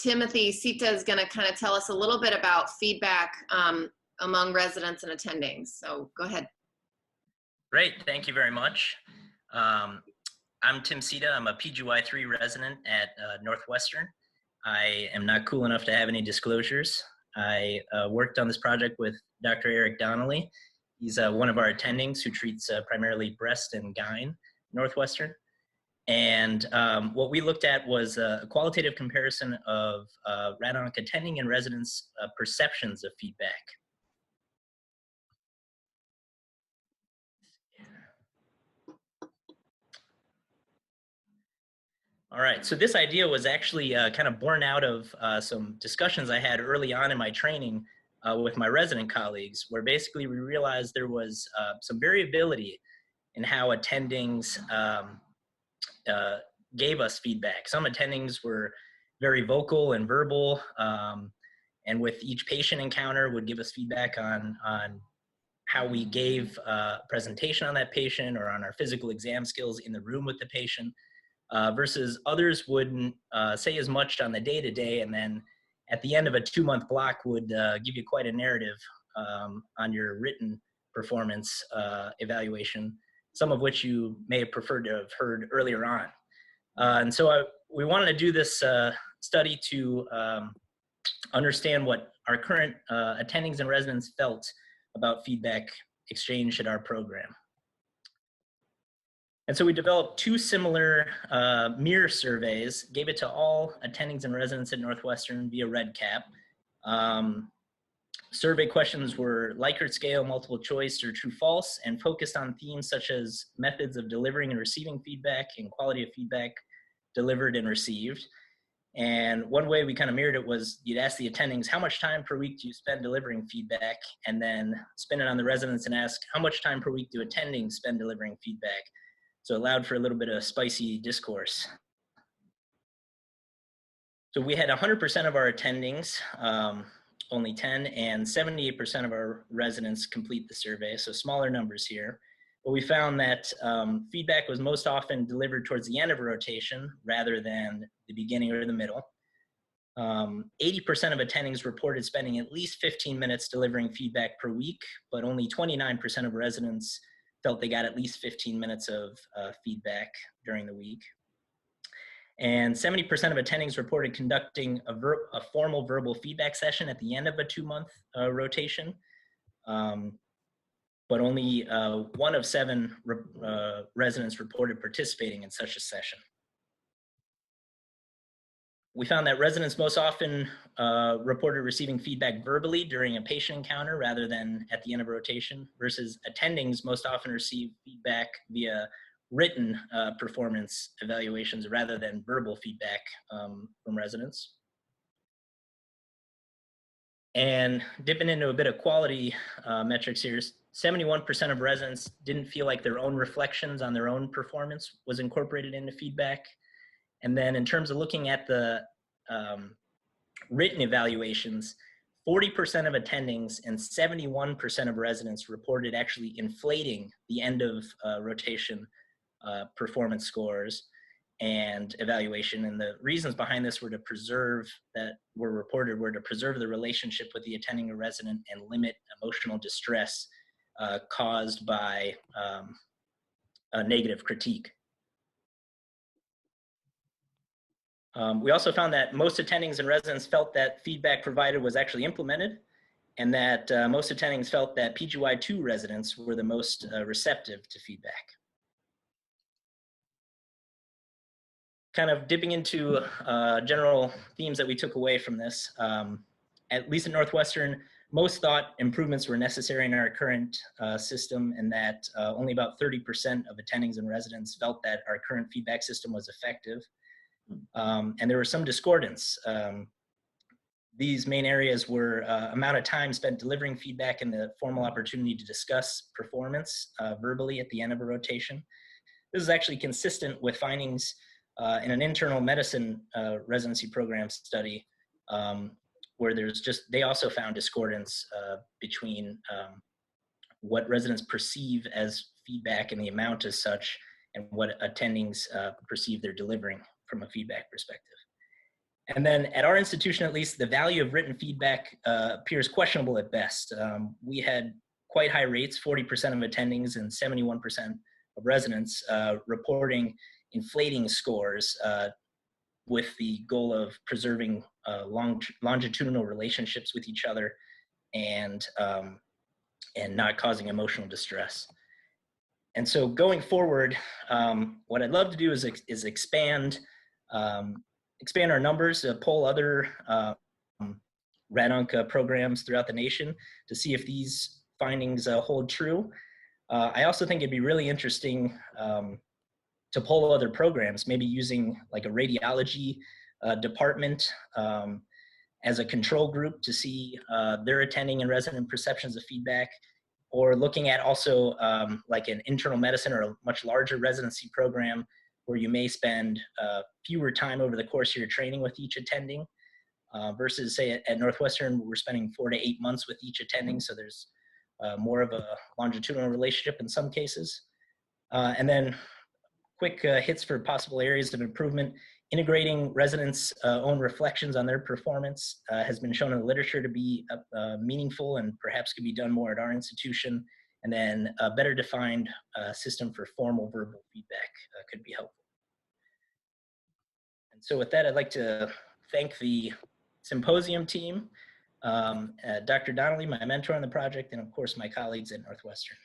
Timothy, Sita is going to kind of tell us a little bit about feedback among residents and attendings. So go ahead. Great, thank you very much. I'm Tim Sita. I'm a PGY3 resident at Northwestern. I am not cool enough to have any disclosures. I worked on this project with Dr. Eric Donnelly. He's one of our attendings who treats primarily breast and gyne Northwestern. And what we looked at was a qualitative comparison of rad-onc attending and residents' perceptions of feedback. All right, so this idea was actually kind of born out of some discussions I had early on in my training with my resident colleagues, where basically we realized there was some variability in how attendings gave us feedback. Some attendings were very vocal and verbal, and with each patient encounter would give us feedback on how we gave presentation on that patient or on our physical exam skills in the room with the patient. Versus others wouldn't say as much on the day-to-day, and then at the end of a 2-month block would give you quite a narrative on your written performance evaluation, some of which you may have preferred to have heard earlier on. And so we wanted to do this study to understand what our current attendings and residents felt about feedback exchange at our program. And so we developed 2 similar mirror surveys, gave it to all attendings and residents at Northwestern via REDCap. Survey questions were Likert scale, multiple choice, or true false, and focused on themes such as methods of delivering and receiving feedback and quality of feedback delivered and received. And one way we kind of mirrored it was you'd ask the attendings, how much time per week do you spend delivering feedback? And then spin it on the residents and ask, how much time per week do attendings spend delivering feedback? So it allowed for a little bit of spicy discourse. So we had 100% of our attendings, only 10, and 78% of our residents complete the survey, so smaller numbers here. But we found that feedback was most often delivered towards the end of a rotation rather than the beginning or the middle. 80% of attendings reported spending at least 15 minutes delivering feedback per week, but only 29% of residents felt they got at least 15 minutes of feedback during the week. And 70% of attendings reported conducting a formal verbal feedback session at the end of a 2-month rotation, but only 1 of 7 residents reported participating in such a session. We found that residents most often reported receiving feedback verbally during a patient encounter rather than at the end of a rotation, versus attendings most often receive feedback via written performance evaluations rather than verbal feedback from residents. And dipping into a bit of quality metrics here, 71% of residents didn't feel like their own reflections on their own performance was incorporated into feedback. And then in terms of looking at the written evaluations, 40% of attendings and 71% of residents reported actually inflating the end of rotation performance scores and evaluation. And the reasons behind this were to preserve, that were reported, were to preserve the relationship with the attending or resident and limit emotional distress caused by a negative critique. We also found that most attendings and residents felt that feedback provided was actually implemented, and that most attendings felt that PGY2 residents were the most receptive to feedback. Kind of dipping into general themes that we took away from this, at least at Northwestern, most thought improvements were necessary in our current system, and that only about 30% of attendings and residents felt that our current feedback system was effective. And there was some discordance. These main areas were amount of time spent delivering feedback and the formal opportunity to discuss performance verbally at the end of a rotation. This is actually consistent with findings in an internal medicine residency program study where they also found discordance between what residents perceive as feedback and the amount as such, and what attendings perceive they're delivering from a feedback perspective. And then at our institution, at least, the value of written feedback appears questionable at best. We had quite high rates, 40% of attendings and 71% of residents reporting inflating scores with the goal of preserving longitudinal relationships with each other and not causing emotional distress. And so going forward, what I'd love to do is expand our numbers, poll other RAD-ONC programs throughout the nation to see if these findings hold true. I also think it'd be really interesting to poll other programs, maybe using like a radiology department as a control group to see their attending and resident perceptions of feedback, or looking at also like an internal medicine or a much larger residency program where you may spend fewer time over the course of your training with each attending versus say at Northwestern, we're spending 4 to 8 months with each attending. So there's more of a longitudinal relationship in some cases. And then quick hits for possible areas of improvement. Integrating residents' own reflections on their performance has been shown in the literature to be meaningful and perhaps could be done more at our institution. And then a better defined system for formal verbal feedback could be helpful. And so with that, I'd like to thank the symposium team, Dr. Donnelly, my mentor on the project, and of course my colleagues at Northwestern.